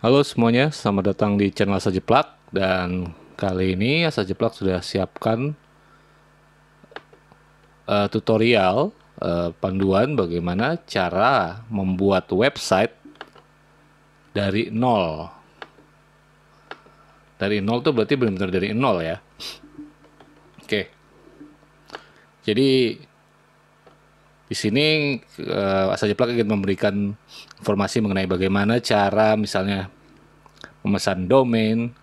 Halo semuanya, selamat datang di channel Asa Jeplak. Dan kali ini Asa Jeplak sudah siapkan tutorial panduan bagaimana cara membuat website dari nol. Dari nol tuh berarti benar-benar dari nol ya. Oke, jadi di sini Asa Jeplak ingin memberikan informasi mengenai bagaimana cara misalnya memesan domain,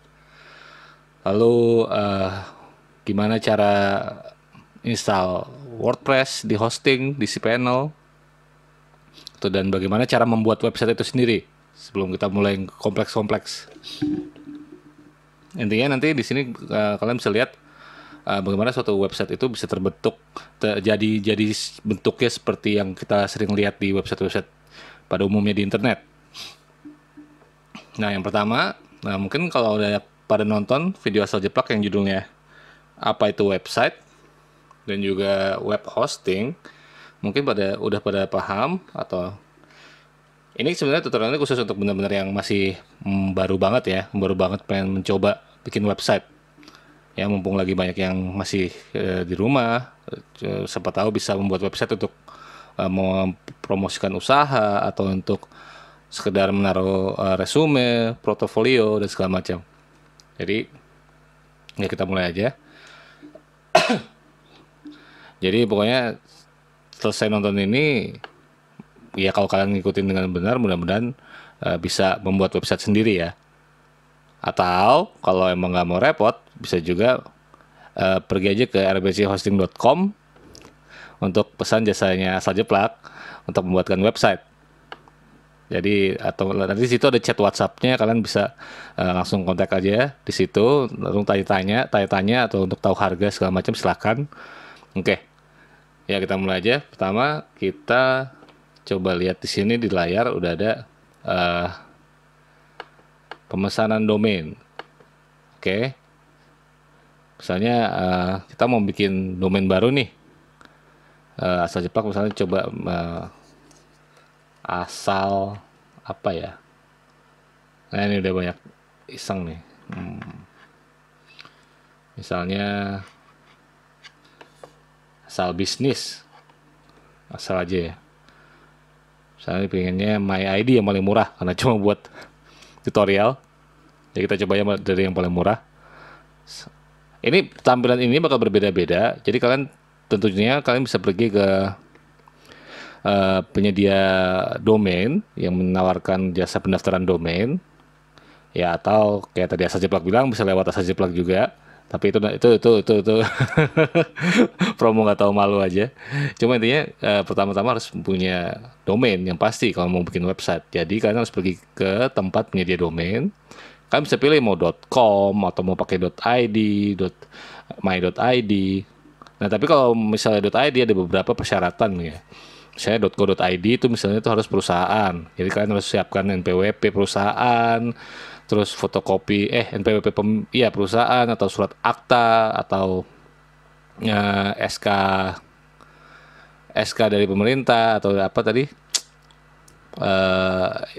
lalu gimana cara install WordPress di hosting di cPanel, dan bagaimana cara membuat website itu sendiri sebelum kita mulai yang kompleks-kompleks. Intinya nanti di sini kalian bisa lihat bagaimana suatu website itu bisa terbentuk jadi bentuknya seperti yang kita sering lihat di website-website pada umumnya di internet. Nah, yang pertama, mungkin kalau udah pada nonton video asal jeplak yang judulnya apa itu website dan juga web hosting, mungkin udah pada paham. Atau ini sebenarnya tutorialnya khusus untuk benar-benar yang masih baru banget ya, baru banget pengen mencoba bikin website ya, mumpung lagi banyak yang masih di rumah, siapa tahu bisa membuat website untuk mempromosikan usaha atau untuk sekedar menaruh resume, portofolio dan segala macam. Jadi ya kita mulai aja. Jadi pokoknya selesai nonton ini, ya kalau kalian ngikutin dengan benar, mudah-mudahan bisa membuat website sendiri ya. Atau kalau emang nggak mau repot, bisa juga pergi aja ke rbchosting.com untuk pesan jasanya Asal Jeplak untuk membuatkan website. Jadi atau nanti di situ ada chat WhatsApp-nya, kalian bisa langsung kontak aja di situ, langsung tanya-tanya atau untuk tahu harga segala macam silakan. Oke. Ya kita mulai aja. Pertama kita coba lihat di sini di layar udah ada pemesanan domain. Oke. Misalnya kita mau bikin domain baru nih. Asal Jeplak misalnya coba asal apa ya. Nah ini udah banyak iseng nih. Misalnya asal bisnis. Asal aja ya. Misalnya pengennya My ID yang paling murah karena cuma buat tutorial. Jadi kita coba dari yang paling murah. Ini tampilan ini bakal berbeda-beda. Jadi tentunya kalian bisa pergi ke penyedia domain yang menawarkan jasa pendaftaran domain. Ya atau kayak tadi Asa Jeplak bilang bisa lewat Asa Jeplak juga. Tapi itu promo nggak tahu malu aja. Cuma intinya pertama-tama harus punya domain yang pasti kalau mau bikin website. Jadi kalian harus pergi ke tempat penyedia domain. Kalian bisa pilih mau .com atau mau pakai .id, .my.id. Nah tapi kalau misalnya .id ada beberapa persyaratan ya. Misalnya .co.id itu misalnya itu harus perusahaan. Jadi kalian harus siapkan NPWP perusahaan, terus fotokopi NPWP perusahaan atau surat akta atau SK SK dari pemerintah atau apa tadi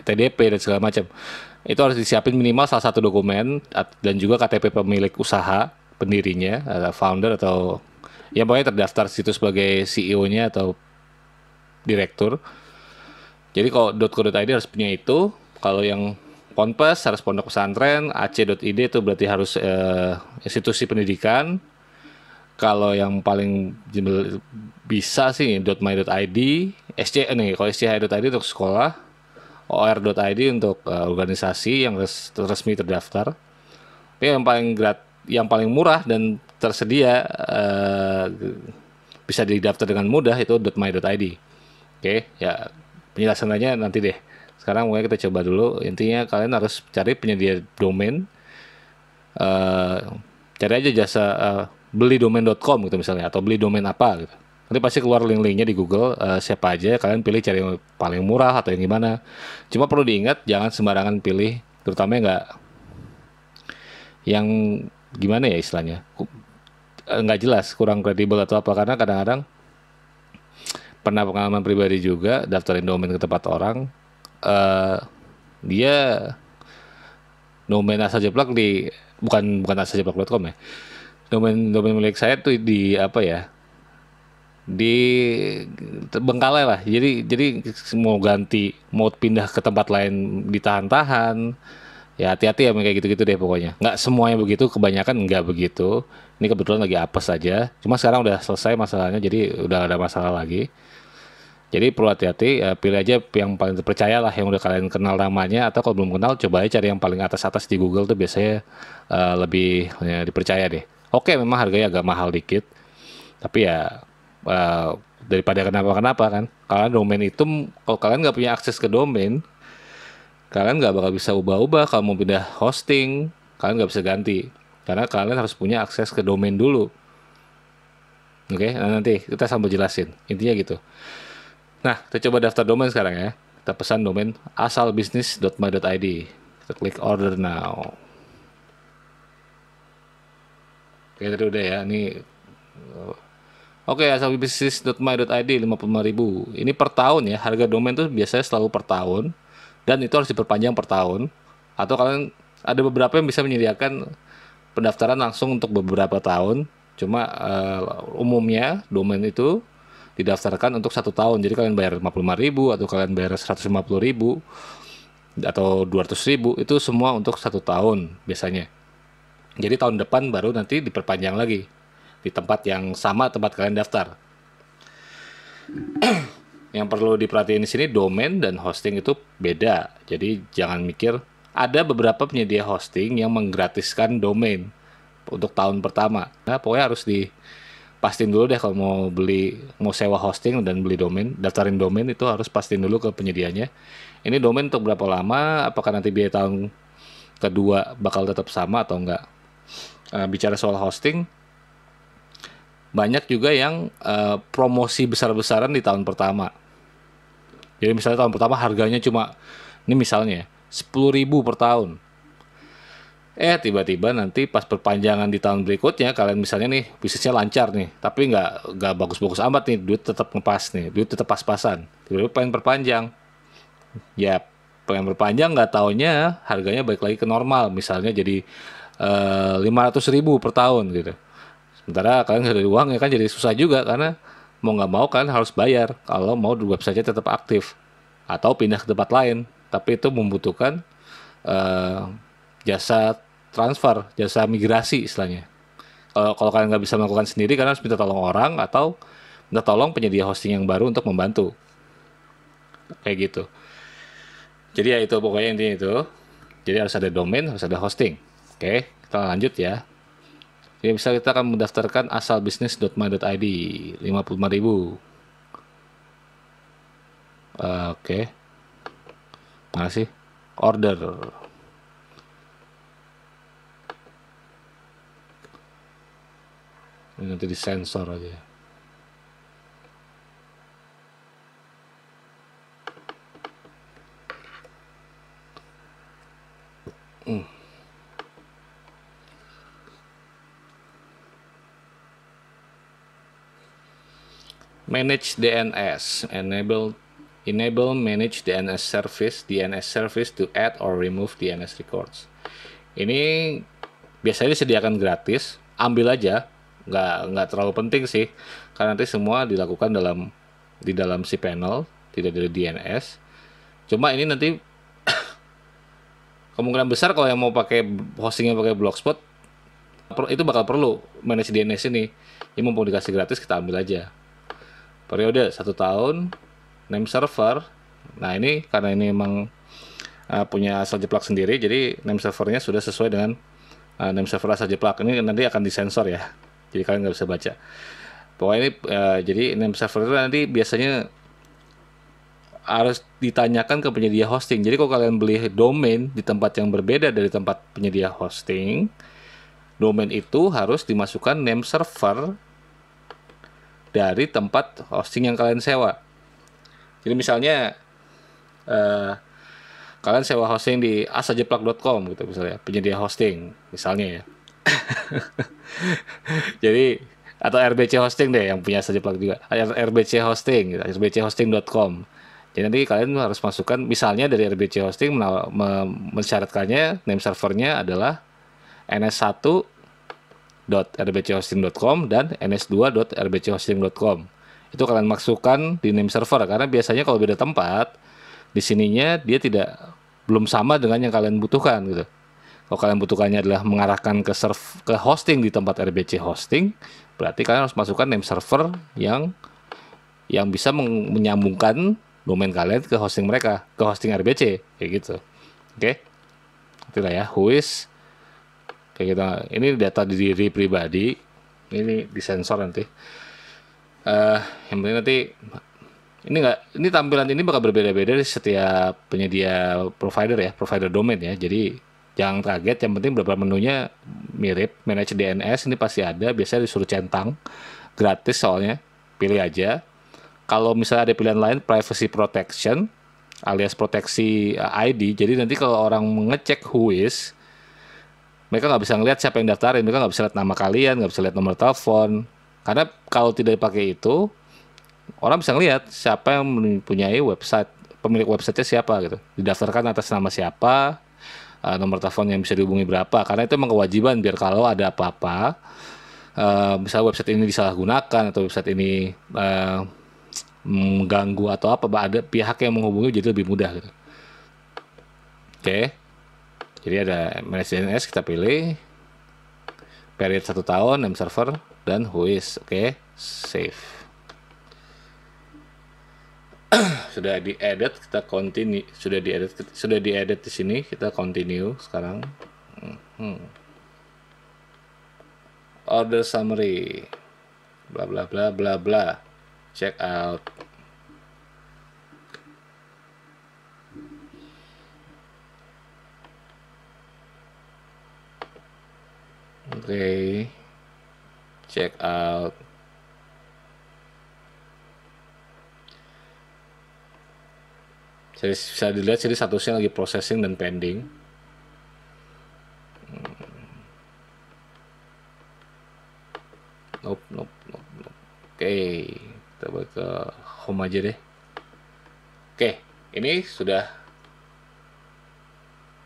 TDP dan segala macam. Itu harus disiapin minimal salah satu dokumen dan juga KTP pemilik usaha pendirinya, founder atau ya pokoknya terdaftar situ sebagai CEO-nya atau direktur. Jadi kalau .co.id harus punya itu. Kalau yang Ponpes harus pondok pesantren, ac.id itu berarti harus institusi pendidikan. Kalau yang paling bisa sih .my.id, kalau SCH.id untuk sekolah, or.id untuk organisasi yang resmi terdaftar. Tapi yang paling murah dan tersedia bisa didaftar dengan mudah itu .my.id. Oke, ya penjelasannya nanti deh. Sekarang mulai kita coba dulu. Intinya kalian harus cari penyedia domain. Cari aja jasa beli domain.com gitu misalnya, atau beli domain apa gitu. Nanti pasti keluar link-linknya di Google. Siapa aja, kalian pilih cari yang paling murah atau yang gimana. Cuma perlu diingat jangan sembarangan pilih, terutama yang gimana ya istilahnya, nggak jelas, kurang kredibel atau apa. Karena kadang-kadang pernah pengalaman pribadi juga daftarin domain ke tempat orang, dia domain asal jeplak bukan asaljeplak.com ya. Domain milik saya tuh di apa ya? Di Bengkalai lah. Jadi mau ganti, mau pindah ke tempat lain ditahan-tahan. Ya hati-hati ya kayak gitu-gitu deh pokoknya. Nggak semuanya begitu, kebanyakan nggak begitu. Ini kebetulan lagi apes aja. Cuma sekarang udah selesai masalahnya, jadi udah ada masalah lagi. Jadi perlu hati-hati, ya, pilih aja yang paling terpercaya lah, yang udah kalian kenal namanya, atau kalau belum kenal, coba aja cari yang paling atas-atas di Google tuh biasanya lebih ya, dipercaya deh. Oke, memang harganya agak mahal dikit, tapi ya eh, daripada kenapa-kenapa kan. Karena domain itu, kalau kalian nggak punya akses ke domain, kalian nggak bakal bisa ubah-ubah. Kalau mau pindah hosting, kalian nggak bisa ganti. Karena kalian harus punya akses ke domain dulu. Oke, nah nanti kita sambil jelasin. Intinya gitu. Nah, kita coba daftar domain sekarang ya. Kita pesan domain asalbisnis.my.id. Kita klik order now. Oke, tadi udah ya. Ini oke, asalbisnis.my.id 55.000. Ini per tahun ya. Harga domain tuh biasanya selalu per tahun dan itu harus diperpanjang per tahun. Atau kalian ada beberapa yang bisa menyediakan pendaftaran langsung untuk beberapa tahun. Cuma umumnya domain itu didaftarkan untuk 1 tahun. Jadi kalian bayar 55.000 atau kalian bayar 150.000 atau 200.000 itu semua untuk 1 tahun biasanya. Jadi tahun depan baru nanti diperpanjang lagi di tempat yang sama tempat kalian daftar. Yang perlu diperhatiin di sini domain dan hosting itu beda. Jadi jangan mikir, ada beberapa penyedia hosting yang menggratiskan domain untuk tahun pertama. Nah, pokoknya harus pastiin dulu deh kalau mau sewa hosting dan beli domain, daftarin domain itu harus pastiin dulu ke penyedianya. Ini domain untuk berapa lama, apakah nanti biaya tahun kedua bakal tetap sama atau enggak. Bicara soal hosting, banyak juga yang promosi besar-besaran di tahun pertama. Jadi misalnya tahun pertama harganya cuma, ini misalnya 10.000 per tahun. Tiba-tiba nanti pas perpanjangan di tahun berikutnya, kalian misalnya nih bisnisnya lancar nih, tapi nggak bagus-bagus amat nih, duit tetap ngepas nih, duit tetap pas-pasan. Tiba-tiba pengen perpanjang, ya pengen perpanjang nggak taunya harganya balik lagi ke normal, misalnya jadi 500.000 per tahun gitu. Sementara kalian nggak ada uang ya kan, jadi susah juga karena mau nggak mau kalian harus bayar kalau mau website tetap aktif atau pindah ke tempat lain. Tapi itu membutuhkan jasa transfer, jasa migrasi istilahnya. Kalau kalian nggak bisa melakukan sendiri, kalian harus minta tolong orang atau minta tolong penyedia hosting yang baru untuk membantu. Kayak gitu. Jadi ya itu pokoknya intinya itu. Jadi harus ada domain, harus ada hosting. Oke, kita lanjut ya. Jadi bisa kita akan mendaftarkan asalbisnis.my.id 55.000. Oke. Mana sih? Order. Ini nanti disensor aja. Manage DNS, enable manage DNS service to add or remove DNS records. Ini biasanya disediakan gratis, ambil aja, nggak terlalu penting sih, karena nanti semua dilakukan di dalam si panel, tidak dari DNS. Cuma ini nanti kemungkinan besar kalau yang mau pakai hostingnya pakai Blogspot, itu bakal perlu manage DNS ini. Ini mumpung dikasih gratis, kita ambil aja. Periode 1 tahun, name server. Nah ini karena ini memang punya asal jeplak sendiri, jadi name servernya sudah sesuai dengan name server asal jeplak. Ini nanti akan disensor ya, jadi kalian nggak bisa baca. Pokoknya ini jadi name server itu nanti biasanya harus ditanyakan ke penyedia hosting. Jadi kalau kalian beli domain di tempat yang berbeda dari tempat penyedia hosting, domain itu harus dimasukkan name server dari tempat hosting yang kalian sewa. Jadi misalnya kalian sewa hosting di asaljeplak.com gitu misalnya, penyedia hosting misalnya ya. Jadi atau RBC hosting deh yang punya asaljeplak juga. RBC hosting, rbchosting.com. Jadi nanti kalian harus masukkan, misalnya dari RBC Hosting mensyaratkannya name servernya adalah ns1.rbchosting.com dan ns2.rbchosting.com. Itu kalian masukkan di name server, karena biasanya kalau beda tempat, di sininya dia belum sama dengan yang kalian butuhkan gitu. Kalau kalian butuhkannya adalah mengarahkan ke hosting di tempat RBC Hosting, berarti kalian harus masukkan name server yang bisa menyambungkan domain kalian ke hosting mereka, ke hosting RBC kayak gitu. Oke. Itulah ya, whois kayak gitu. Ini data diri pribadi. Ini disensor nanti. Yang penting nanti ini tampilan ini bakal berbeda-beda di setiap penyedia provider ya, provider domain ya. Jadi jangan kaget, yang penting beberapa menunya mirip. Manage DNS ini pasti ada, biasanya disuruh centang. Gratis soalnya, pilih aja. Kalau misalnya ada pilihan lain, privacy protection alias proteksi ID. Jadi nanti kalau orang mengecek whois, mereka nggak bisa ngeliat siapa yang daftarin, mereka nggak bisa lihat nama kalian, nggak bisa lihat nomor telepon. Karena kalau tidak dipakai itu, orang bisa ngeliat siapa yang mempunyai website, pemilik websitenya siapa gitu, didaftarkan atas nama siapa, nomor telepon yang bisa dihubungi berapa. Karena itu memang kewajiban, biar kalau ada apa-apa, misalnya website ini disalahgunakan atau website ini mengganggu atau apa, ada pihak yang menghubungi jadi lebih mudah gitu. Oke. Jadi ada manage DNS, kita pilih period 1 tahun, name server dan whois. Oke, save. Sudah diedit, kita continue. Sudah diedit di sini, kita continue sekarang. Order summary. Bla bla bla bla bla. Check out. Oke. Check out. Jadi bisa dilihat jadi statusnya lagi processing dan pending. Nope. Oke, kita balik ke home aja deh. Oke, ini sudah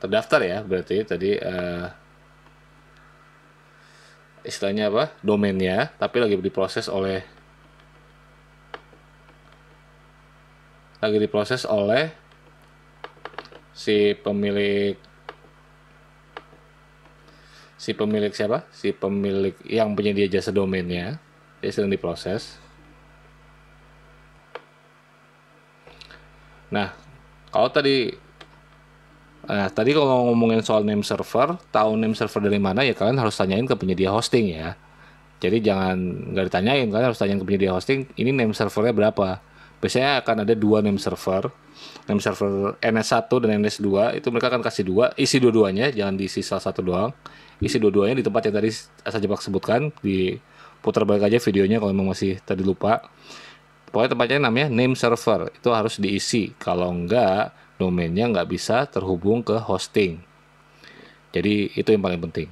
terdaftar ya, berarti tadi istilahnya apa? Domainnya, tapi lagi diproses oleh si pemilik siapa? Si pemilik yang penyedia jasa domainnya. Dia sedang diproses. Nah, tadi kalau ngomongin soal name server, tahu name server dari mana ya, kalian harus tanyain ke penyedia hosting ya. Jadi nggak ditanyain, kalian harus tanyain ke penyedia hosting, ini name servernya berapa. Biasanya akan ada 2 name server NS1 dan NS2, itu mereka akan kasih 2, isi dua-duanya, jangan diisi salah satu doang. Isi dua-duanya di tempat yang tadi saya coba sebutkan, diputar balik aja videonya kalau memang masih tadi lupa. Pokoknya tempatnya namanya name server, itu harus diisi, kalau enggak domainnya nggak bisa terhubung ke hosting. Jadi itu yang paling penting.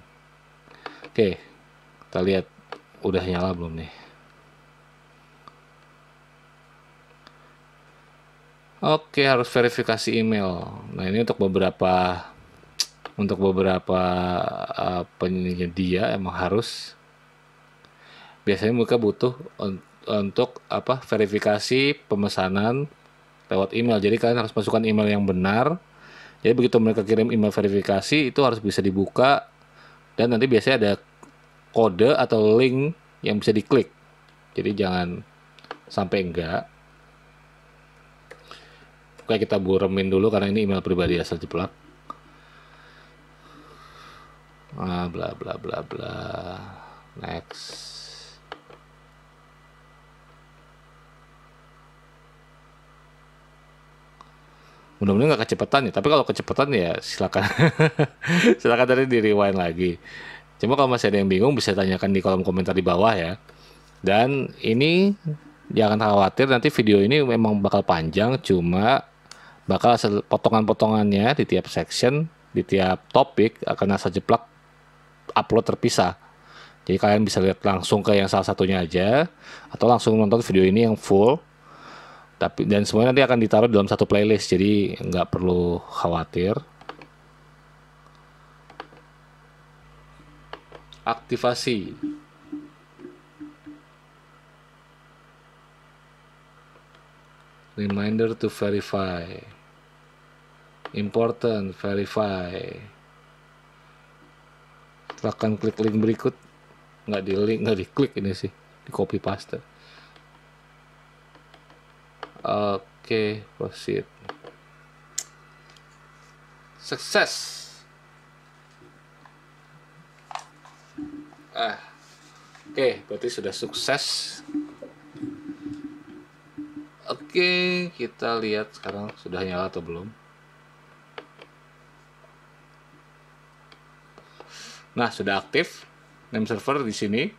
Oke, kita lihat udah nyala belum nih. Oke, harus verifikasi email. Nah, ini untuk beberapa penyedia emang harus. Biasanya mereka butuh untuk verifikasi pemesanan lewat email. Jadi kalian harus masukkan email yang benar. Jadi begitu mereka kirim email verifikasi, itu harus bisa dibuka, dan nanti biasanya ada kode atau link yang bisa diklik. Jadi jangan sampai enggak. Oke, kita buremin dulu karena ini email pribadi asal jeplak. Bla bla bla bla. Next. Mudah-mudahan nggak kecepatan ya, tapi kalau kecepatan ya silakan silakan tadi di rewind lagi. Cuma kalau masih ada yang bingung bisa tanyakan di kolom komentar di bawah ya. Dan ini jangan khawatir, nanti video ini memang bakal panjang, cuma bakal potongan-potongannya di tiap section, di tiap topik akan asal jeplak upload terpisah. Jadi kalian bisa lihat langsung ke yang salah satunya aja, atau langsung nonton video ini yang full. Tapi dan semuanya nanti akan ditaruh dalam satu playlist, jadi nggak perlu khawatir. Aktivasi. Reminder to verify. Important, verify. Silahkan klik link berikut. Nggak diklik ini sih, di copy paste. Oke, proceed. Sukses. Oke, berarti sudah sukses. Oke, kita lihat sekarang sudah nyala atau belum. Nah, sudah aktif name server di sini.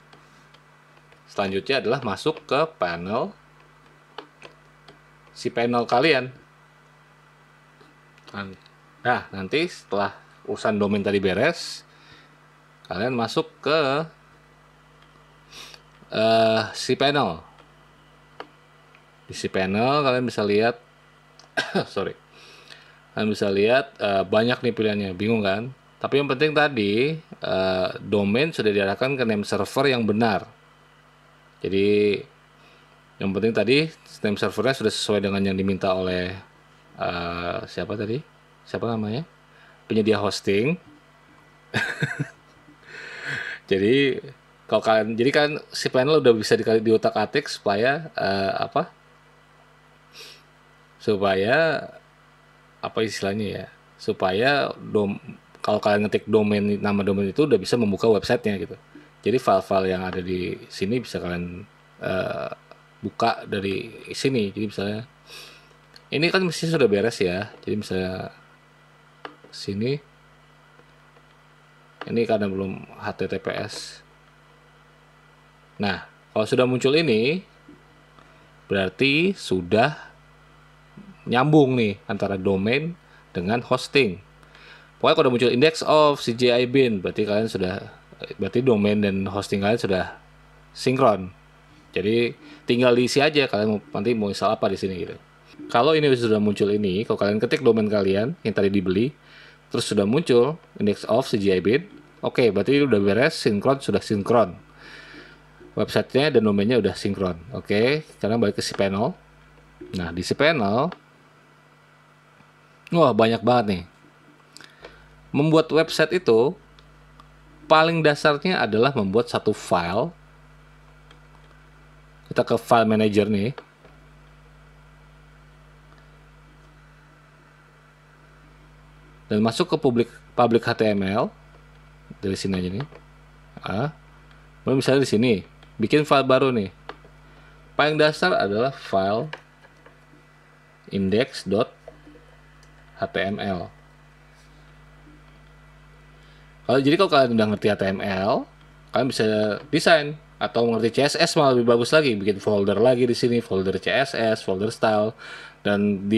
Selanjutnya adalah masuk ke panel si panel kalian. Nah, nanti setelah urusan domain tadi beres, kalian masuk ke si panel. Di si panel kalian bisa lihat sorry. Kalian bisa lihat banyak nih pilihannya, bingung kan? Tapi yang penting tadi domain sudah diarahkan ke name server yang benar. Jadi yang penting tadi name servernya sudah sesuai dengan yang diminta oleh siapa tadi? Siapa namanya? Penyedia hosting. Jadi kalau kalian, jadi kan si panel udah bisa diutak-atik supaya supaya apa istilahnya ya? Supaya kalau kalian ngetik domain, nama domain itu udah bisa membuka websitenya gitu. Jadi file-file yang ada di sini bisa kalian buka dari sini. Jadi misalnya ini kan mesti sudah beres ya. Jadi misalnya sini ini karena belum HTTPS. Nah, kalau sudah muncul ini berarti sudah nyambung nih antara domain dengan hosting. Pokoknya kalau udah muncul index of CGI bin, berarti domain dan hosting kalian sudah sinkron. Jadi tinggal diisi aja kalian nanti mau install apa di sini gitu. Kalau ini sudah muncul ini, kalau kalian ketik domain kalian yang tadi dibeli, terus sudah muncul index of CGI bin, oke, berarti udah beres, sudah sinkron. Websitenya dan domainnya udah sinkron. Oke, sekarang balik ke si panel. Nah, di si panel, wah banyak banget nih. Membuat website itu paling dasarnya adalah membuat satu file. Kita ke file manager nih. Dan masuk ke public HTML. Dari sini aja nih. Misalnya di sini, bikin file baru nih. Paling dasar adalah file index.html. Jadi kalau kalian udah ngerti HTML, kalian bisa desain atau ngerti CSS malah lebih bagus lagi, bikin folder lagi di sini, folder CSS, folder style, dan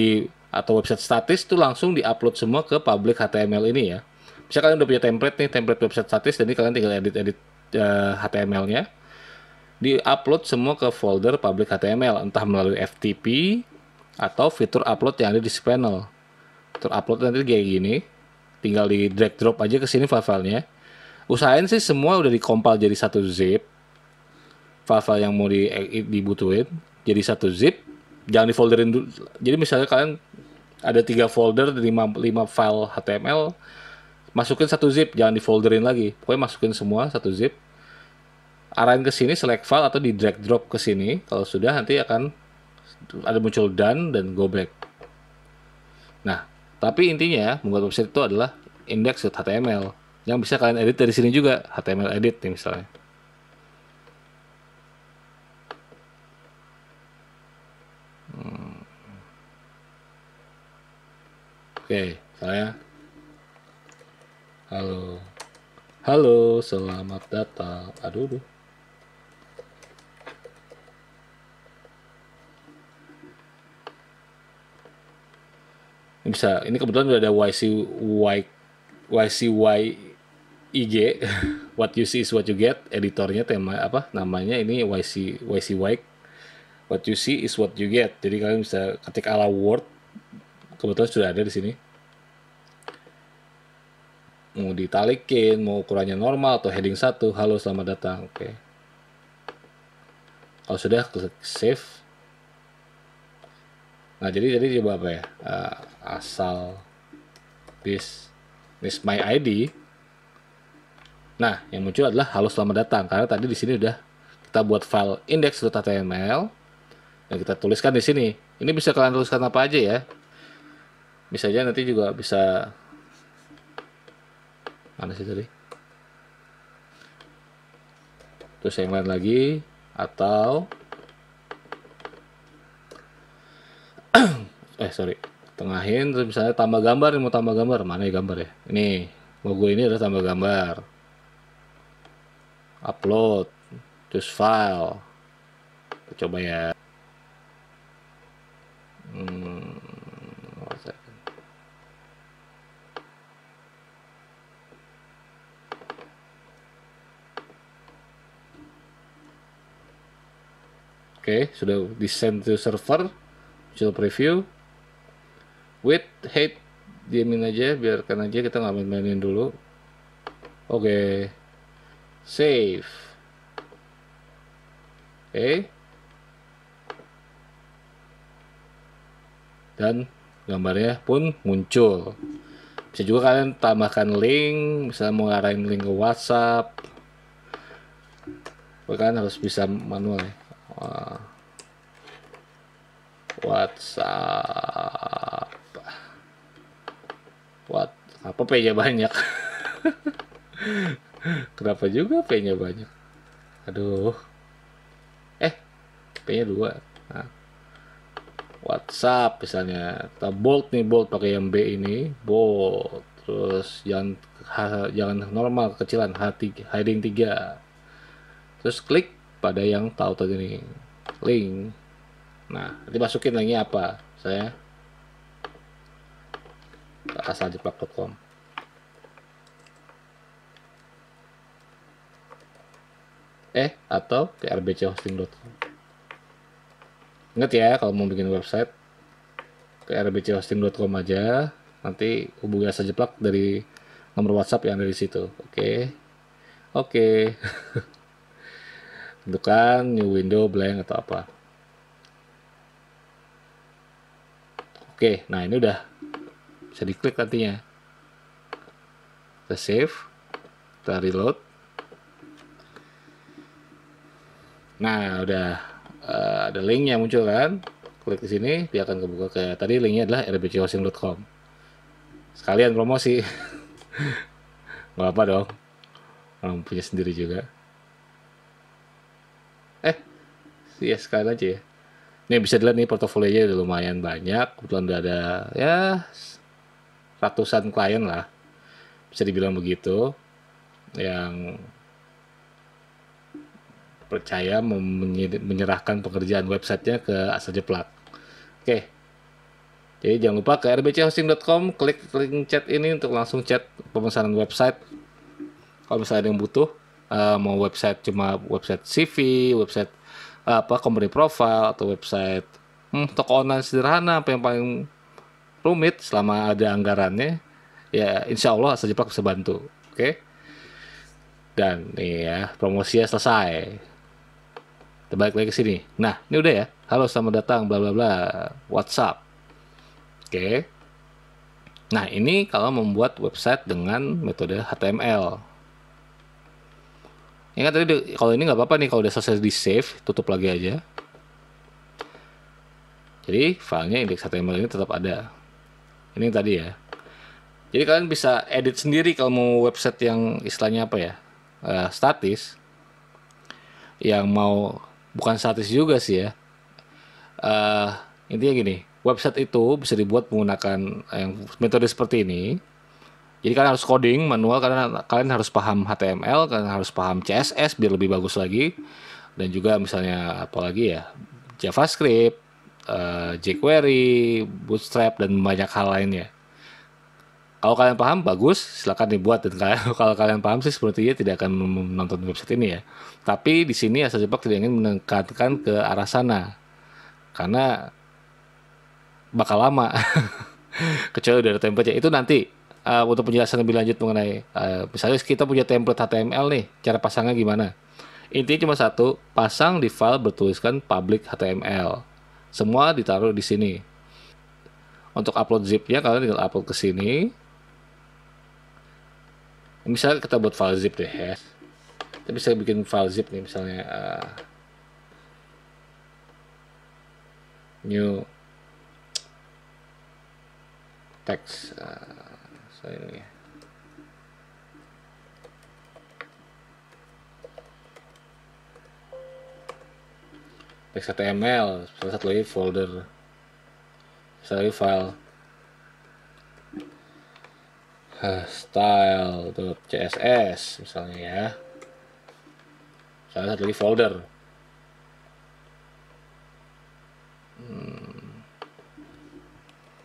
atau website statis itu langsung diupload semua ke public HTML ini ya. Bisa kalian udah punya template nih, template website statis, jadi kalian tinggal edit HTML-nya, di-upload semua ke folder public HTML, entah melalui FTP atau fitur upload yang ada di panel. Fitur upload nanti kayak gini. Tinggal di drag drop aja ke sini file-filenya. Usahain sih semua udah dikompil jadi satu zip. File-file yang mau dibutuhin jadi satu zip. Jangan difolderin dulu. Jadi misalnya kalian ada 3 folder, 5 file HTML, masukin satu zip, jangan difolderin lagi. Pokoknya masukin semua satu zip. Arahin ke sini select file atau di drag drop ke sini. Kalau sudah nanti akan ada muncul done dan go back. Nah, tapi intinya membuat website itu adalah index.html yang bisa kalian edit dari sini juga, HTML edit nih misalnya. Oke, saya halo, selamat datang. Aduh. Ini kebetulan udah ada YCY What you see is what you get, editornya namanya ini YCY. What you see is what you get. Jadi kalian bisa ketik ala Word. Kebetulan sudah ada di sini. Mau ditalikin, mau ukurannya normal atau heading 1, halo selamat datang. Oke. Kalau sudah klik save. Nah, jadi coba apa ya? Asal this my ID. Nah, yang muncul adalah halo selamat datang karena tadi di sini udah kita buat file index.html dan kita tuliskan di sini. Ini bisa kalian tuliskan apa aja ya. Bisa aja nanti juga bisa, mana sih tadi? Terus yang lain lagi, atau tengahin, terus misalnya tambah gambar, mau tambah gambar, mana ya gambar ya? Ini logo ini adalah tambah gambar, upload, terus file. Kita coba ya. Oke, sudah di send to server, muncul preview, with height diamin aja, biarkan aja, kita nggak main-mainin dulu. Oke, save. Oke, dan gambarnya pun muncul. Bisa juga kalian tambahkan link, misalnya mau ngarahin link ke WhatsApp, bahkan harus bisa manual ya. WhatsApp, apa P-nya banyak? Kenapa juga P-nya banyak? Aduh, P-nya 2. Nah, WhatsApp misalnya, kita bold nih, bold pakai yang B ini, bold, terus jangan normal, kecilan, heading 3, terus klik pada yang tahu tadi nih, link. Nah, nanti masukin linknya apa? Saya ke asaljeplak.com. Atau ke rbchosting.com. Ingat ya, kalau mau bikin website ke rbchosting.com aja. Nanti hubungi Asaljeplak dari nomor WhatsApp yang ada di situ. Oke. Tentukan new window, blank atau apa. Oke, nah ini udah bisa diklik nantinya. Kita save, kita reload. Nah, udah ada linknya muncul kan. Klik di sini, dia akan kebuka kayak tadi, linknya adalah rbchosting.com. Sekalian promosi. Nggak apa dong, orang punya sendiri juga. Ya sekali aja ya. Ini bisa dilihat nih, portofolionya udah lumayan banyak. Kebetulan udah ada ya ratusan klien lah, bisa dibilang begitu, yang percaya menyerahkan pekerjaan websitenya ke Asaljeplak. Oke, jadi jangan lupa ke rbchosting.com, klik link chat ini untuk langsung chat pemesanan website. Kalau misalnya ada yang butuh, mau website cuma website CV, website company profile, atau website toko online sederhana, apa yang paling rumit, selama ada anggarannya, ya insya Allah Asaljeplak bisa bantu. Oke. Dan nih ya, promosinya selesai. Kita balik lagi ke sini. Nah, ini udah ya. Halo, selamat datang, bla bla bla, WhatsApp. Oke. Nah, ini kalau membuat website dengan metode HTML. Ingat tadi, kalau ini nggak apa-apa nih, kalau udah selesai di save, tutup lagi aja. Jadi filenya index.html ini tetap ada. Ini yang tadi ya. Jadi kalian bisa edit sendiri kalau mau website yang istilahnya apa ya, statis. Yang mau bukan statis juga sih ya. Intinya gini, website itu bisa dibuat menggunakan yang metode seperti ini. Jadi kalian harus coding manual, karena kalian harus paham HTML, kalian harus paham CSS biar lebih bagus lagi, dan juga misalnya apalagi ya, JavaScript, jQuery, Bootstrap, dan banyak hal lainnya. Kalau kalian paham, bagus, silakan dibuat. Dan kalau kalian paham sih sepertinya tidak akan menonton website ini ya. Tapi di sini Asaljeplak tidak ingin menekankan ke arah sana. karena bakal lama. Kecuali udah ada template itu nanti untuk penjelasan lebih lanjut mengenai misalnya kita punya template HTML nih, cara pasangnya gimana. Intinya cuma satu, pasang di file bertuliskan public HTML. Semua ditaruh di sini. Untuk upload zipnya kalian tinggal upload ke sini. Misalnya kita buat file zip deh ya. Kita bisa bikin file zip nih misalnya new text ini text HTML, salah satu lagi folder, salah lagi file style.css misalnya ya, salah satu lagi folder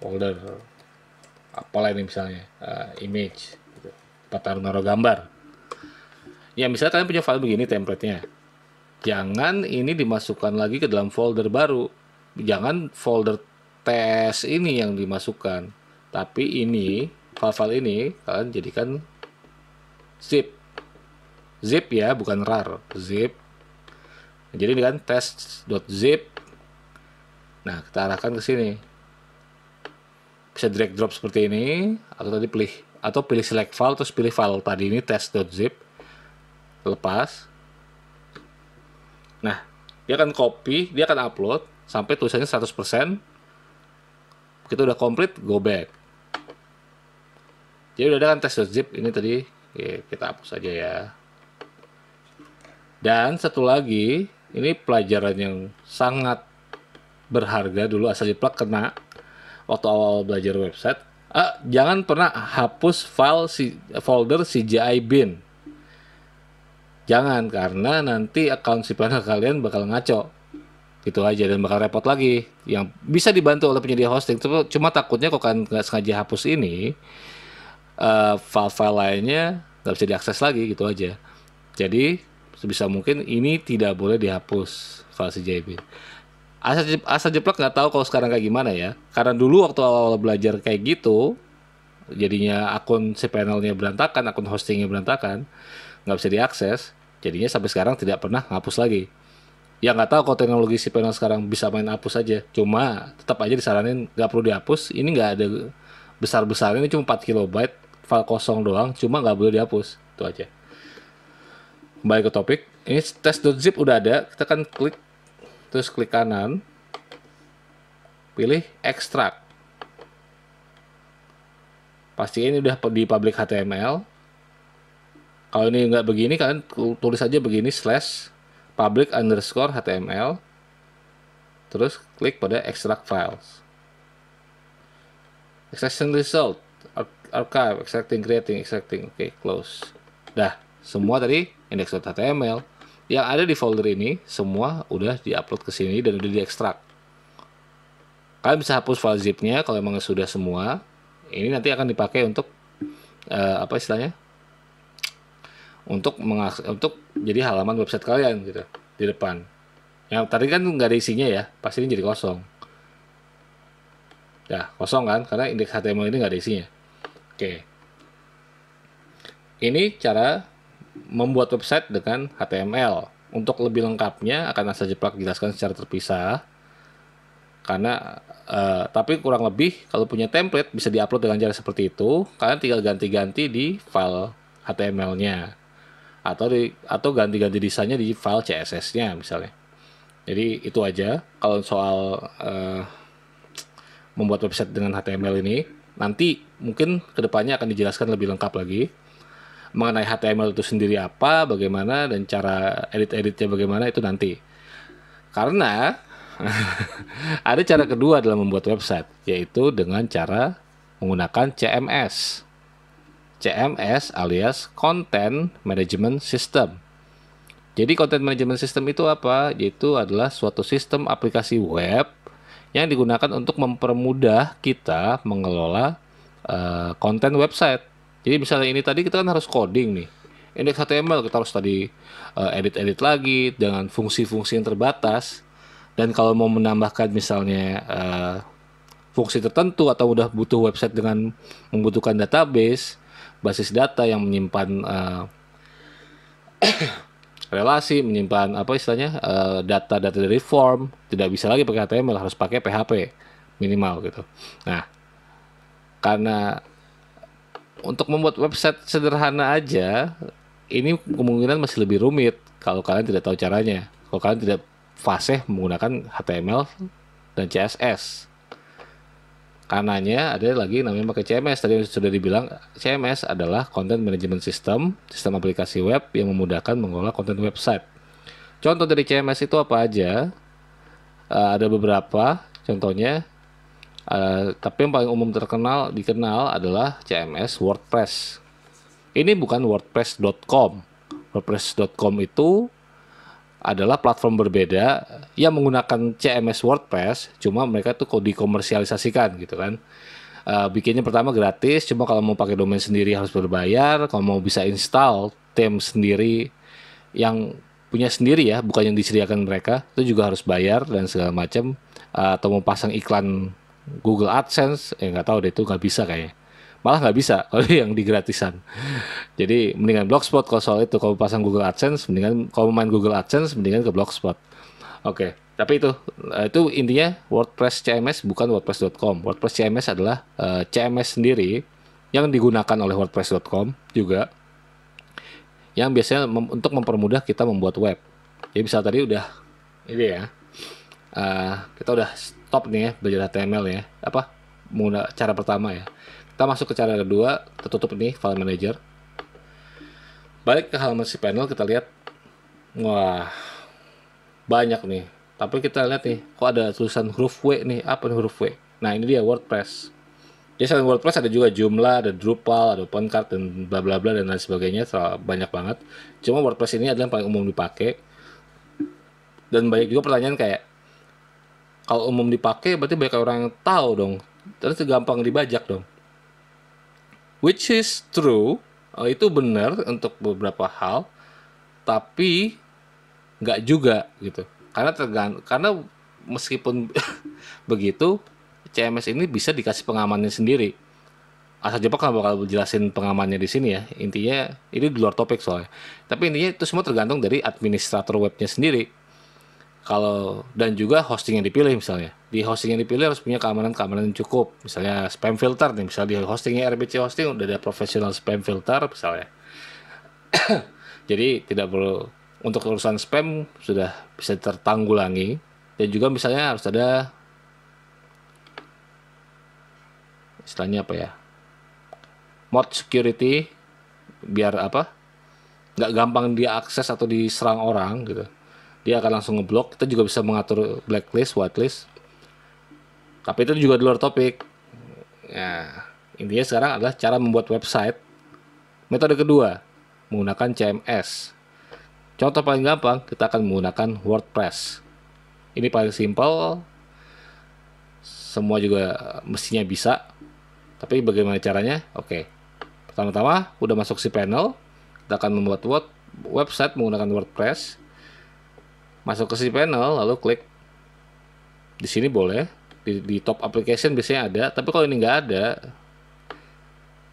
folder apalah ini misalnya image gitu. Taruh gambar ya. Misalnya kalian punya file begini templatenya, jangan ini dimasukkan lagi ke dalam folder baru, jangan folder tes ini yang dimasukkan, tapi ini file-file ini kalian jadikan zip ya, bukan rar, zip. Jadi ini kan test.zip. Nah, kita arahkan ke sini. Bisa drag drop seperti ini, atau tadi pilih select file terus pilih file tadi ini test.zip. Lepas. Nah, dia akan copy, dia akan upload sampai tulisannya 100%. Begitu udah komplit, go back. Jadi udah ada kan test.zip ini tadi. Oke, kita hapus aja ya. Dan satu lagi, ini pelajaran yang sangat berharga dulu asal jeplak kena waktu awal belajar website. Jangan pernah hapus folder CGI bin. Jangan, karena nanti akun cPanel kalian bakal ngaco. Gitu aja, dan bakal repot lagi. Yang bisa dibantu oleh penyedia hosting. Cuma takutnya kalau kalian nggak sengaja hapus ini, file-file lainnya nggak bisa diakses lagi, gitu aja. Jadi sebisa mungkin ini tidak boleh dihapus file CGI bin. Asal jeplak nggak tahu kalau sekarang kayak gimana ya. Karena dulu waktu awal belajar kayak gitu, jadinya akun cPanel-nya berantakan, akun hostingnya berantakan, nggak bisa diakses. Jadinya sampai sekarang tidak pernah ngapus lagi. Ya nggak tahu kalau teknologi cPanel sekarang bisa main hapus aja. Cuma tetap aja disaranin nggak perlu dihapus. Ini nggak ada besar-besarnya, ini cuma 4 KB file kosong doang. Cuma nggak boleh dihapus. Itu aja. Kembali ke topik. Ini test.zip udah ada. Kita kan klik. Terus klik kanan, pilih extract. Pastiin ini udah di public HTML. Kalau ini nggak begini, kalian tulis aja begini /public_HTML. Terus klik pada extract files. Extraction result, archive, extracting, creating, extracting. Oke, close. Dah, semua tadi index.html yang ada di folder ini semua udah diupload ke sini dan udah diekstrak. Kalian bisa hapus file zipnya kalau memang sudah semua. Ini nanti akan dipakai untuk apa istilahnya? Untuk jadi halaman website kalian gitu di depan. Yang tadi kan nggak ada isinya ya, pasti ini jadi kosong. Ya kosong kan, karena indeks HTML ini nggak ada isinya. Oke. Ini cara membuat website dengan HTML. Untuk lebih lengkapnya akan Asa Jeplak jelaskan secara terpisah. Karena tapi kurang lebih kalau punya template bisa diupload dengan cara seperti itu. Kalian tinggal ganti-ganti di file HTML-nya atau ganti-ganti desainnya di file CSS-nya misalnya. Jadi itu aja kalau soal membuat website dengan HTML ini. Nanti mungkin kedepannya akan dijelaskan lebih lengkap lagi mengenai HTML itu sendiri apa, bagaimana, dan cara edit-editnya bagaimana, itu nanti. Karena ada cara kedua dalam membuat website, yaitu dengan cara menggunakan CMS. CMS alias Content Management System. Jadi Content Management System itu apa? Yaitu adalah suatu sistem aplikasi web yang digunakan untuk mempermudah kita mengelola konten website. Jadi misalnya ini tadi kita kan harus coding nih. Indeks HTML kita harus tadi edit-edit lagi dengan fungsi-fungsi yang terbatas. Dan kalau mau menambahkan misalnya fungsi tertentu atau udah butuh website dengan membutuhkan database, basis data yang menyimpan relasi, menyimpan apa istilahnya data-data dari form, tidak bisa lagi pakai HTML, harus pakai PHP minimal gitu. Nah, karena untuk membuat website sederhana aja, ini kemungkinan masih lebih rumit kalau kalian tidak tahu caranya. Kalau kalian tidak fasih menggunakan HTML dan CSS. Karenanya ada lagi namanya pakai CMS. Tadi sudah dibilang CMS adalah Content Management System, sistem aplikasi web yang memudahkan mengolah konten website. Contoh dari CMS itu apa aja? Ada beberapa contohnya. Tapi yang paling umum dikenal adalah CMS WordPress. Ini bukan WordPress.com. WordPress.com itu adalah platform berbeda yang menggunakan CMS WordPress, cuma mereka tuh kok dikomersialisasikan gitu kan. Bikinnya pertama gratis, cuma kalau mau pakai domain sendiri harus berbayar. Kalau mau bisa install theme sendiri yang punya sendiri ya, bukan yang disediakan mereka, itu juga harus bayar dan segala macam. Atau mau pasang iklan Google AdSense, nggak tahu deh, itu nggak bisa kayaknya. Malah nggak bisa kalau yang di gratisan. Jadi mendingan Blogspot kalau soal itu. Kalau pasang Google AdSense, mendingan kalau main Google AdSense, mendingan ke Blogspot. Oke, tapi itu intinya WordPress CMS bukan WordPress.com. WordPress CMS adalah CMS sendiri yang digunakan oleh WordPress.com juga, yang biasanya untuk mempermudah kita membuat web. Jadi misal tadi udah ini ya, kita udah stop nih ya belajar HTML ya, cara pertama ya. Kita masuk ke cara kedua, kita tutup nih file manager. Balik ke halaman si panel, kita lihat, wah banyak nih. Tapi kita lihat nih, kok ada tulisan huruf W nih, apa nih huruf W? Nah ini dia WordPress. Jadi selain WordPress ada juga Joomla, ada Drupal, ada OpenCart dan bla bla bla dan lain sebagainya, banyak banget. Cuma WordPress ini adalah yang paling umum dipakai. Dan banyak juga pertanyaan kayak, kalau umum dipakai berarti banyak orang yang tahu dong, terus gampang dibajak dong. Which is true, itu benar untuk beberapa hal, tapi nggak juga gitu. Karena meskipun begitu, CMS ini bisa dikasih pengamannya sendiri. Asal Jepang kan bakal jelasin pengamannya di sini ya. Intinya ini di luar topik soalnya. Tapi intinya itu semua tergantung dari administrator webnya sendiri. Dan juga hosting yang dipilih misalnya. Di hosting yang dipilih harus punya keamanan yang cukup. Misalnya spam filter nih, misalnya di hostingnya RBC Hosting udah ada professional spam filter misalnya. Jadi tidak perlu, untuk urusan spam sudah bisa tertanggulangi. Dan juga misalnya harus ada istilahnya apa ya, mod security, biar nggak gampang dia akses atau diserang orang gitu. Dia akan langsung ngeblok. Kita juga bisa mengatur blacklist, whitelist. Tapi itu juga di luar topik. Nah, intinya sekarang adalah cara membuat website. Metode kedua, menggunakan CMS. Contoh paling gampang, kita akan menggunakan WordPress. Ini paling simpel. Semua juga mestinya bisa. Tapi bagaimana caranya? Oke. Pertama-tama, udah masuk si panel. Kita akan membuat website menggunakan WordPress. Masuk ke si panel, lalu klik di sini boleh, di top application biasanya ada, tapi kalau ini nggak ada,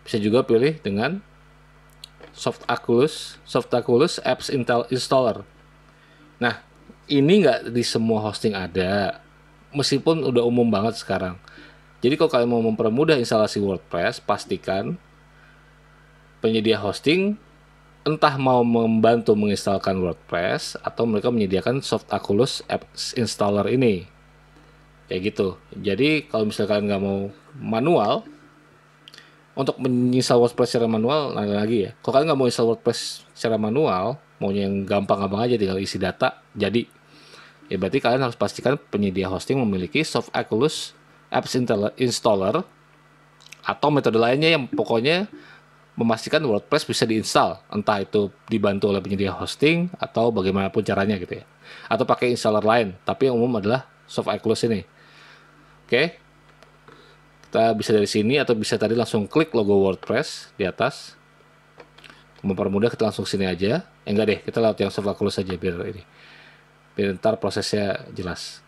bisa juga pilih dengan Softaculous Apps Installer. Nah, ini nggak di semua hosting ada, meskipun udah umum banget sekarang. Jadi kalau kalian mau mempermudah instalasi WordPress, pastikan penyedia hosting entah mau membantu menginstalkan WordPress atau mereka menyediakan Softaculous Apps Installer ini. Kayak gitu. Jadi kalau misalnya kalian nggak mau manual, untuk menginstal WordPress secara manual, lagi ya. Kalau kalian nggak mau install WordPress secara manual, maunya yang gampang-gampang aja tinggal isi data, jadi. Ya berarti kalian harus pastikan penyedia hosting memiliki Softaculous Apps Installer atau metode lainnya yang pokoknya memastikan WordPress bisa diinstal, entah itu dibantu oleh penyedia hosting atau bagaimanapun caranya gitu ya, atau pakai installer lain, tapi yang umum adalah Softaculous ini. Oke, kita bisa dari sini atau bisa tadi langsung klik logo WordPress di atas. Mempermudah kita langsung sini aja. Enggak deh, kita lewat yang Softaculous aja biar ntar prosesnya jelas.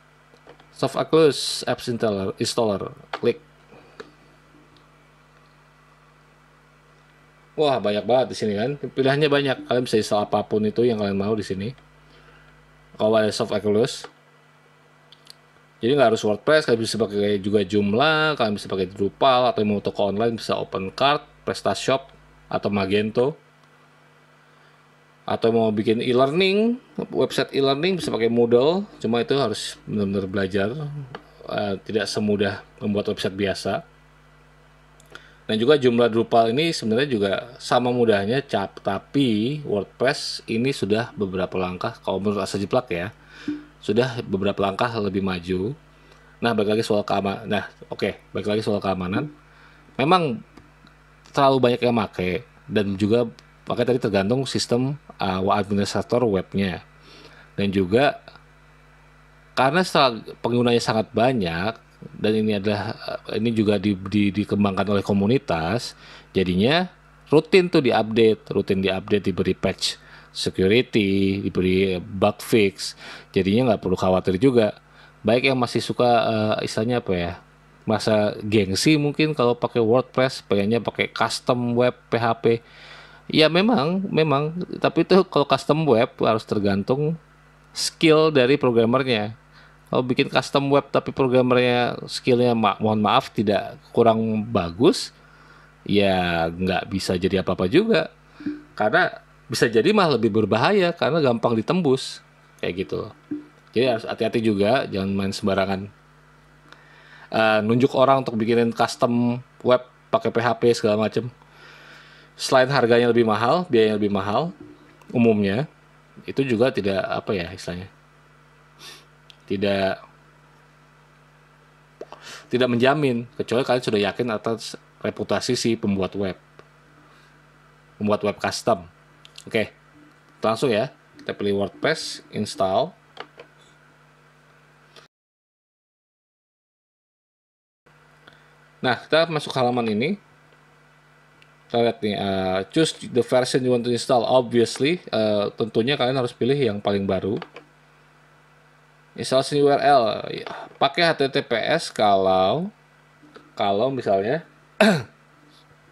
Softaculous Apps Installer, klik. Wah, banyak banget di sini kan. Pilihannya banyak. Kalian bisa install apapun itu yang kalian mau di sini. Kalau ada Softaculous. Jadi nggak harus WordPress, kalian bisa pakai juga Joomla, kalian bisa pakai Drupal, atau mau toko online bisa OpenCart, PrestaShop, atau Magento. Atau mau bikin e-learning, website e-learning bisa pakai Moodle, cuma itu harus benar-benar belajar, tidak semudah membuat website biasa. Dan juga Joomla, Drupal ini sebenarnya juga sama mudahnya, tapi WordPress ini sudah beberapa langkah, kalau menurut Asa Jeplak ya, sudah beberapa langkah lebih maju. Nah, balik lagi soal keamanan. Balik lagi soal keamanan. Memang terlalu banyak yang pakai, dan juga pakai tadi tergantung sistem administrator webnya. Dan juga karena penggunanya sangat banyak, dan ini juga dikembangkan oleh komunitas, jadinya rutin diupdate, diberi patch security, diberi bug fix, jadinya nggak perlu khawatir juga. Baik yang masih suka istilahnya apa ya, masa gengsi mungkin kalau pakai WordPress, pengennya pakai custom web PHP. Ya memang, tapi itu kalau custom web harus tergantung skill dari programmernya. Kalau bikin custom web tapi programmernya skillnya mohon maaf tidak kurang bagus, ya nggak bisa jadi apa-apa juga. Karena bisa jadi malah lebih berbahaya karena gampang ditembus kayak gitu. Jadi harus hati-hati juga, jangan main sembarangan nunjuk orang untuk bikinin custom web pakai PHP segala macem. Selain harganya lebih mahal, biayanya lebih mahal, umumnya itu juga tidak apa ya istilahnya, tidak menjamin, kecuali kalian sudah yakin atas reputasi si pembuat web custom. Oke, langsung ya, kita pilih WordPress, install. Nah, kita masuk halaman ini. Kita lihat nih, choose the version you want to install. Obviously, tentunya kalian harus pilih yang paling baru. Installation URL, pakai HTTPS kalau misalnya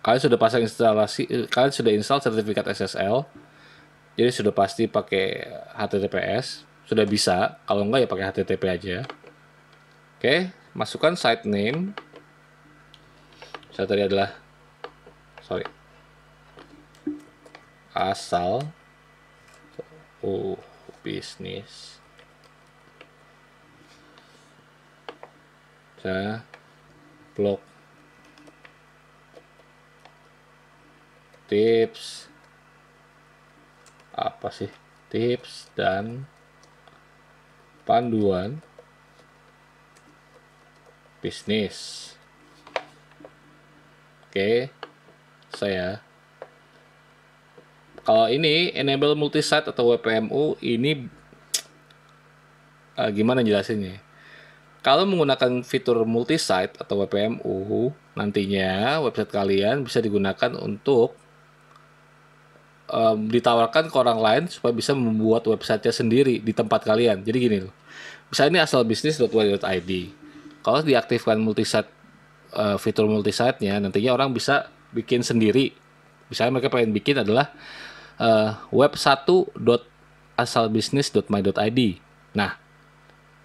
kalian sudah pasang kalian sudah install sertifikat SSL, jadi sudah pasti pakai HTTPS, sudah bisa. Kalau enggak ya pakai HTTP aja. Oke, masukkan site name. Saya tadi adalah asal bisnis. Saya blog tips dan panduan bisnis. Oke, kalau ini enable multi-site atau WPMU ini gimana jelasinnya? Kalau menggunakan fitur multi-site atau WPMU, nantinya website kalian bisa digunakan untuk ditawarkan ke orang lain supaya bisa membuat websitenya sendiri di tempat kalian. Jadi gini loh, misalnya ini asalbisnis.id. Kalau diaktifkan multi-site, fitur multi-site-nya, nantinya orang bisa bikin sendiri. Misalnya mereka pengen bikin adalah web1.asalbisnis.my.id. Nah,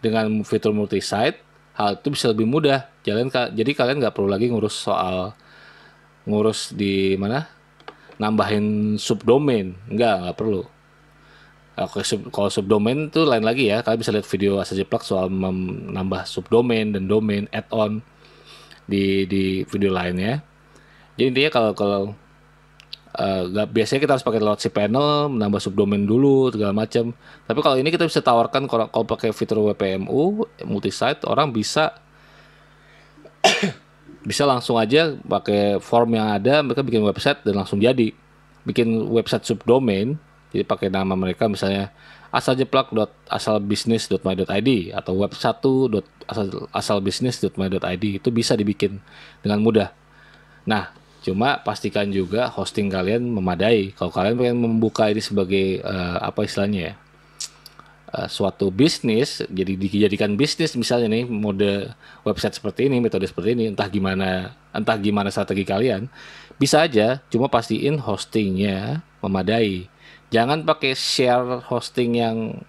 dengan fitur multi-site, hal itu bisa lebih mudah. Jadi kalian nggak perlu lagi ngurus di mana, nambahin subdomain. Nggak perlu. Kalau subdomain itu lain lagi ya. Kalian bisa lihat video Asa Jeplak soal menambah subdomain dan domain add-on di video lainnya. Jadi intinya kalau biasanya kita harus pakai lewat cPanel, menambah subdomain dulu segala macam. Tapi kalau ini kita bisa tawarkan, kalau pakai fitur WPMU multi-site, orang bisa langsung aja pakai form yang ada, mereka bikin website dan langsung jadi bikin website subdomain. Jadi pakai nama mereka misalnya asaljeplak.asalbisnis.my.id atau web1.asalbisnis.my.id, itu bisa dibikin dengan mudah. Nah, cuma pastikan juga hosting kalian memadai. Kalau kalian pengen membuka ini sebagai apa istilahnya ya, suatu bisnis, jadi dijadikan bisnis misalnya nih, mode website seperti ini, metode seperti ini, entah gimana strategi kalian, bisa aja, cuma pastiin hostingnya memadai. Jangan pakai share hosting yang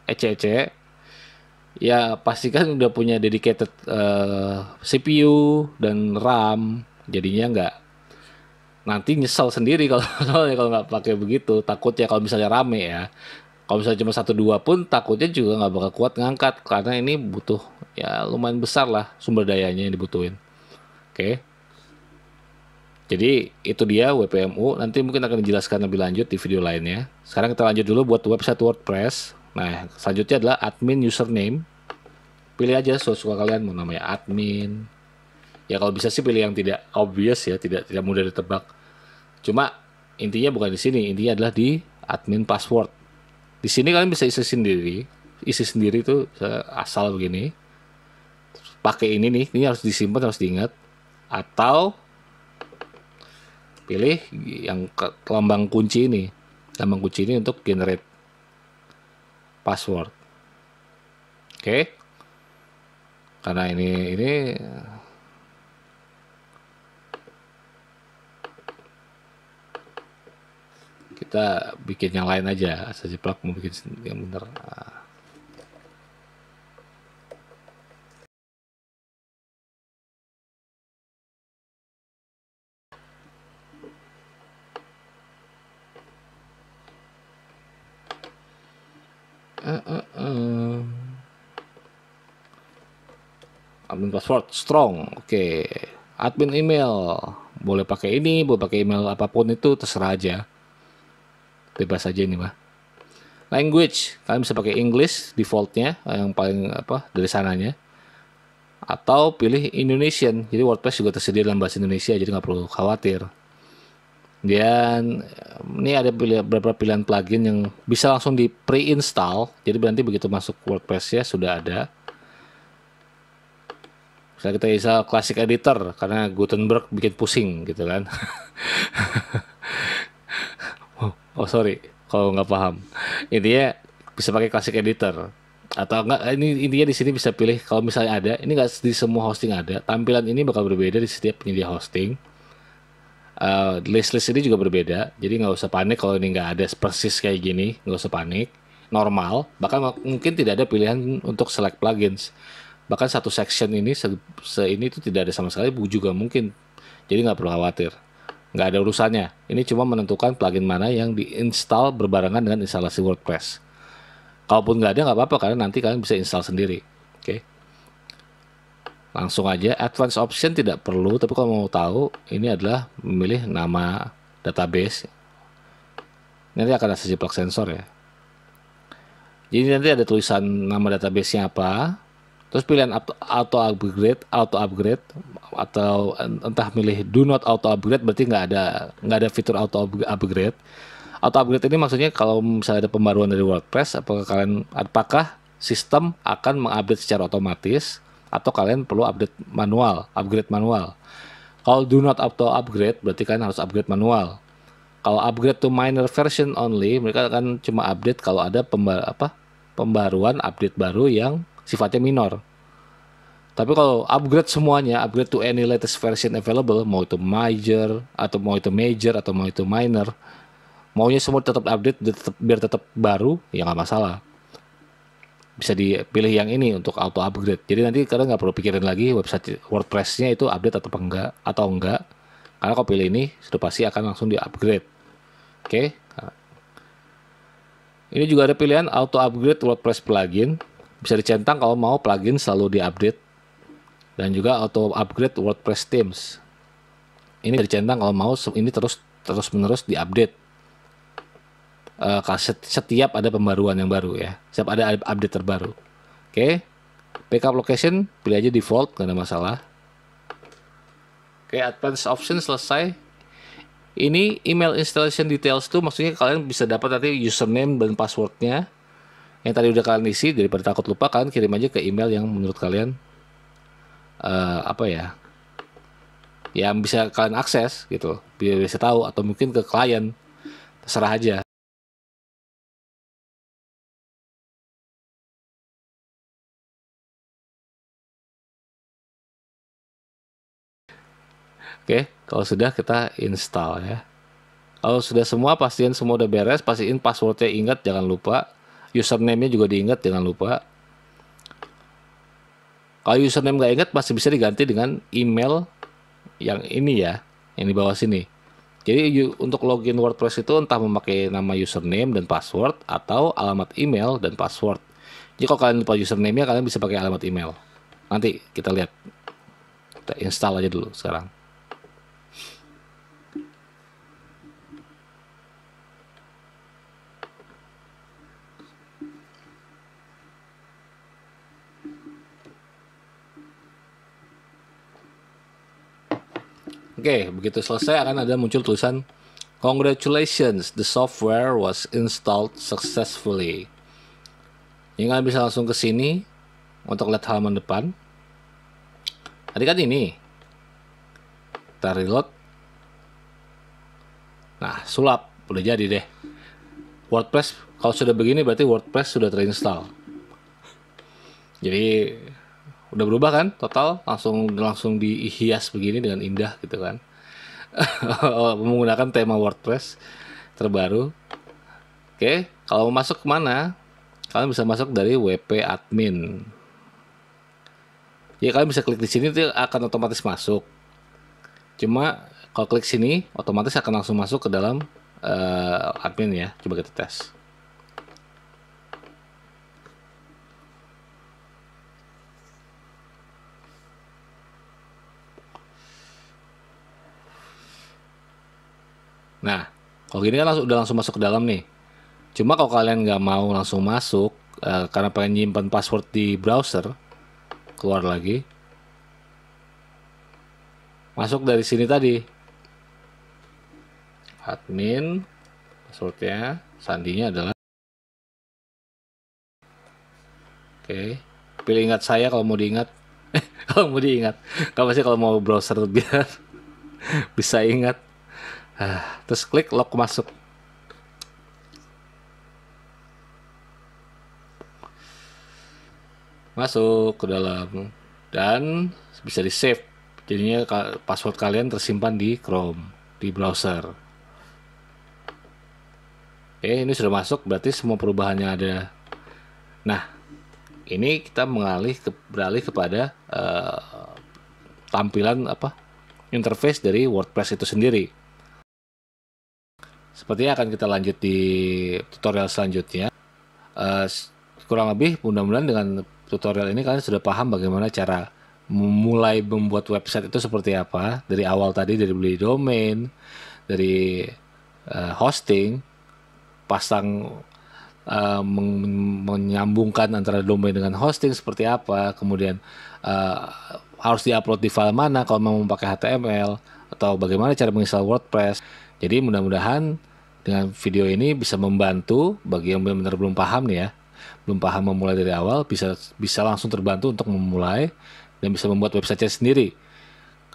ece-ece. Ya pastikan udah punya dedicated CPU dan RAM, jadinya nggak nanti nyesal sendiri kalau soalnya kalau nggak pakai begitu. Takutnya kalau misalnya rame ya, kalau misalnya cuma satu dua pun takutnya juga nggak bakal kuat ngangkat, karena ini butuh ya lumayan besar lah sumber dayanya yang dibutuhin. Oke, jadi itu dia WPMU. Nanti mungkin akan dijelaskan lebih lanjut di video lainnya. Sekarang kita lanjut dulu buat website WordPress. Nah, selanjutnya adalah admin username. Pilih aja suka kalian mau namanya admin. Ya kalau bisa sih pilih yang tidak obvious ya, tidak mudah ditebak. Cuma intinya bukan di sini, intinya adalah di admin password. Di sini kalian bisa isi sendiri tuh asal begini. Pakai ini nih, ini harus disimpan, harus diingat. Atau pilih yang lambang kunci ini. Lambang kunci ini untuk generate password. Oke. Karena ini kita bikin yang lain aja, saja plug mau bikin yang bener. Admin password strong, oke. Admin email boleh pakai ini, boleh pakai email apapun itu terserah aja, bebas aja ini mah. Language kalian bisa pakai English defaultnya yang paling dari sananya, atau pilih Indonesian. Jadi WordPress juga tersedia dalam bahasa Indonesia, jadi nggak perlu khawatir. Dan ini ada beberapa pilihan plugin yang bisa langsung di pre-install, jadi nanti begitu masuk WordPress ya sudah ada. Misalnya kita bisa Classic Editor karena Gutenberg bikin pusing gitu kan. Oh sorry kalau nggak paham. Intinya bisa pakai Classic Editor atau enggak, ini intinya di sini bisa pilih kalau misalnya ada, ini nggak di semua hosting ada. Tampilan ini bakal berbeda di setiap penyedia hosting. List ini juga berbeda, jadi nggak usah panik kalau ini nggak ada persis kayak gini, nggak usah panik, normal. Bahkan mungkin tidak ada pilihan untuk select plugins, bahkan satu section ini ini itu tidak ada sama sekali juga mungkin, jadi nggak perlu khawatir, nggak ada urusannya. Ini cuma menentukan plugin mana yang diinstal berbarengan dengan instalasi WordPress. Kalaupun nggak ada nggak apa-apa, karena nanti kalian bisa install sendiri. Oke. Langsung aja, advanced option tidak perlu, tapi kalau mau tahu, ini adalah memilih nama database. Nanti akan ada saja plug sensor ya. Jadi nanti ada tulisan nama database-nya apa, terus pilihan auto upgrade, atau entah milih do not auto upgrade, berarti nggak ada fitur auto upgrade. Auto upgrade ini maksudnya kalau misalnya ada pembaruan dari WordPress, apakah sistem akan mengupdate secara otomatis, atau kalian perlu upgrade manual. Kalau do not auto upgrade berarti kalian harus upgrade manual. Kalau upgrade to minor version only, mereka akan cuma update kalau ada pembaruan update baru yang sifatnya minor. Tapi kalau upgrade semuanya, upgrade to any latest version available, mau itu major atau mau itu minor, maunya semua tetap update biar tetap baru, ya nggak masalah. Bisa dipilih yang ini untuk auto upgrade. Jadi nanti kalian nggak perlu pikirin lagi website WordPress-nya itu update atau enggak. Karena kalau pilih ini sudah pasti akan langsung di upgrade. Oke. Ini juga ada pilihan auto upgrade WordPress plugin. Bisa dicentang kalau mau plugin selalu diupdate. Dan juga auto upgrade WordPress themes. Ini dicentang kalau mau ini terus menerus diupdate. Setiap ada pembaruan yang baru ya, setiap ada update terbaru. Oke. Backup location pilih aja default, nggak ada masalah. Oke, advanced option selesai. Ini email installation details tuh maksudnya kalian bisa dapat nanti username dan passwordnya yang tadi udah kalian isi. Daripada takut lupa, kalian kirim aja ke email yang menurut kalian yang bisa kalian akses gitu, biar bisa tahu, atau mungkin ke klien, terserah aja. Oke, kalau sudah kita install ya. Kalau sudah semua, pastiin semua udah beres, pastiin passwordnya ingat, jangan lupa. Username-nya juga diingat, jangan lupa. Kalau username nggak ingat, masih bisa diganti dengan email yang ini ya, yang di bawah sini. Jadi untuk login WordPress itu entah memakai nama username dan password atau alamat email dan password. Jadi kalau kalian lupa username-nya, kalian bisa pakai alamat email. Nanti kita lihat. Kita install aja dulu sekarang. Oke, begitu selesai akan ada muncul tulisan "Congratulations, the software was installed successfully." Jadi kalian bisa langsung ke sini untuk lihat halaman depan. Tadi kan ini. Kita reload. Nah, sulap. Udah jadi deh. WordPress, kalau sudah begini berarti WordPress sudah terinstall. Jadi udah berubah kan total, langsung dihias begini dengan indah gitu kan. Menggunakan tema WordPress terbaru. Oke, kalau mau masuk kemana, kalian bisa masuk dari WP admin. Ya kalian bisa klik di sini, itu akan otomatis masuk. Cuma kalau klik sini otomatis akan langsung masuk ke dalam admin ya. Coba kita tes. Nah, kalau gini kan udah langsung masuk ke dalam nih. Cuma kalau kalian nggak mau langsung masuk karena pengen nyimpan password di browser, keluar lagi. Masuk dari sini tadi. Admin, passwordnya, sandinya adalah. Oke, pilih ingat saya kalau mau diingat. Kalau mau diingat. Kalau masih kalau mau browser biar bisa ingat. Terus klik lock masuk. Masuk ke dalam dan bisa di save. Jadinya password kalian tersimpan di Chrome, di browser. Oke, ini sudah masuk, berarti semua perubahannya ada. Nah, ini kita beralih kepada tampilan interface dari WordPress itu sendiri. Sepertinya akan kita lanjut di tutorial selanjutnya. Kurang lebih mudah-mudahan dengan tutorial ini kalian sudah paham bagaimana cara memulai membuat website itu seperti apa. Dari awal tadi, dari beli domain, dari hosting, pasang menyambungkan antara domain dengan hosting seperti apa, kemudian harus diupload di file mana kalau mau memakai HTML, atau bagaimana cara menginstal WordPress. Jadi mudah-mudahan dengan video ini bisa membantu bagi yang benar-benar belum paham nih ya, belum paham memulai dari awal, bisa langsung terbantu untuk memulai dan bisa membuat website sendiri.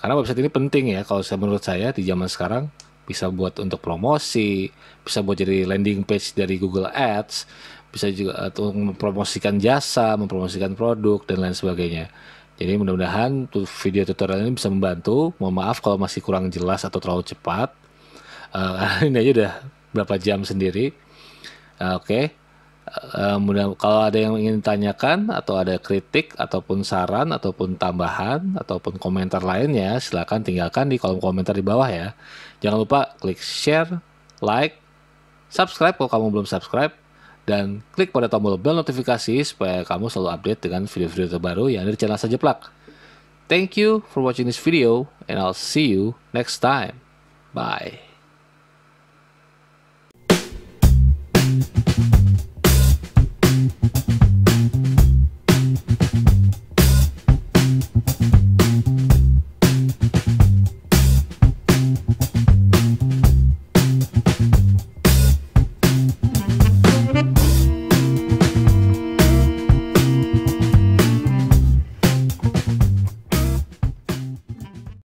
Karena website ini penting ya, kalau menurut saya di zaman sekarang. Bisa buat untuk promosi, bisa buat jadi landing page dari Google Ads, bisa juga untuk mempromosikan jasa, mempromosikan produk, dan lain sebagainya. Jadi mudah-mudahan video tutorial ini bisa membantu. Mohon maaf kalau masih kurang jelas atau terlalu cepat. Ini aja udah berapa jam sendiri. Oke. Kalau ada yang ingin ditanyakan atau ada kritik ataupun saran ataupun tambahan ataupun komentar lainnya, silakan tinggalkan di kolom komentar di bawah ya. Jangan lupa klik share, like, subscribe kalau kamu belum subscribe, dan klik pada tombol bell notifikasi supaya kamu selalu update dengan video-video terbaru yang ada di channel Sajeplak. Thank you for watching this video and I'll see you next time. Bye.